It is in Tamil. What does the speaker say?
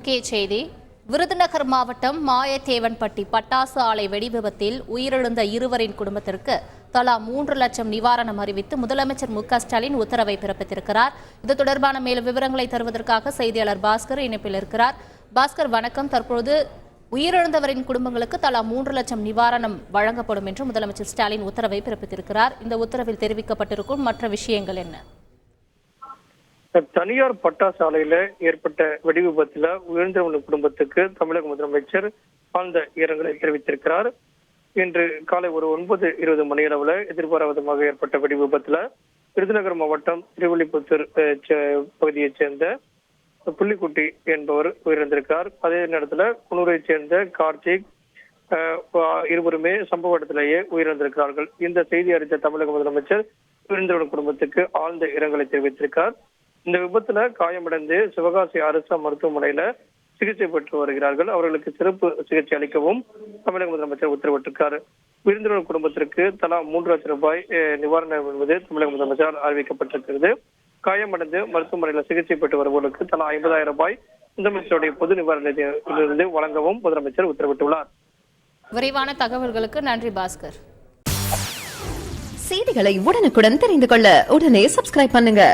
முக்கிய செய்தி. விருதுநகர் மாவட்டம் மாயத்தேவன்பட்டி பட்டாசு ஆலை வெடிவிபத்தில் உயிரிழந்த இருவரின் குடும்பத்திற்கு தலா 3 லட்சம் நிவாரணம் அறிவித்து முதலமைச்சர் மு.க.ஸ்டாலின் உத்தரவை பிறப்பித்திருக்கிறார். இது தொடர்பான மேலும் விவரங்களை தருவதற்காக செய்தியாளர் பாஸ்கர் இணைப்பில் இருக்கிறார். பாஸ்கர், வணக்கம். தற்போது உயிரிழந்தவரின் குடும்பங்களுக்கு தலா 3 லட்சம் நிவாரணம் வழங்கப்படும் என்று முதலமைச்சர் ஸ்டாலின் உத்தரவை பிறப்பித்திருக்கிறார். இந்த உத்தரவில் தெரிவிக்கப்பட்டிருக்கும் மற்ற விஷயங்கள் என்ன? தனியார் பட்டாசு ஆலையில ஏற்பட்ட வெடி விபத்துல உயிரிழந்தவர்கள் குடும்பத்துக்கு தமிழக முதலமைச்சர் ஆழ்ந்த இரங்கலை தெரிவித்திருக்கிறார். இன்று காலை ஒரு 9:20 மணியளவுல எதிர்பாராதமாக ஏற்பட்ட வெடி விபத்துல விருதுநகர் மாவட்டம் திருவள்ளிபுத்தூர் பகுதியைச் சேர்ந்த புள்ளிக்குட்டி என்பவர் உயிரிழந்திருக்கிறார். அதே நேரத்துல குன்னூரை சேர்ந்த கார்த்திக் இருவருமே சம்பவ இடத்திலேயே உயிரிழந்திருக்கிறார்கள். இந்த செய்தி அறிந்த தமிழக முதலமைச்சர் உயிரிழந்தவர்கள் குடும்பத்துக்கு ஆழ்ந்த இரங்கலை தெரிவித்திருக்கிறார். இந்த விபத்துல காயமடைந்து சிவகாசி அரசு மருத்துவமனையில சிகிச்சை பெற்று வருகிறார்கள். அவர்களுக்கு சிறப்பு சிகிச்சை அளிக்கவும் தமிழக முதலமைச்சர் உத்தரவிட்டிருக்கார். உயிரிழந்தவர்கள் குடும்பத்திற்கு தலா 3 லட்சம் ரூபாய் நிவாரணம் என்பது தமிழக முதலமைச்சரால் அறிவிக்கப்பட்டிருக்கிறது. காயமடைந்து மருத்துவமனையில சிகிச்சை பெற்று வருபவர்களுக்கு தலா 50,000 ரூபாய் முதலமைச்சருடைய பொது நிவாரணத்திலிருந்து வழங்கவும் முதலமைச்சர் உத்தரவிட்டுள்ளார். விரைவான தகவல்களுக்கு நன்றி பாஸ்கர். செய்திகளை உடனுக்குடன் தெரிந்து கொள்ள உடனே சப்ஸ்கிரைப் பண்ணுங்க.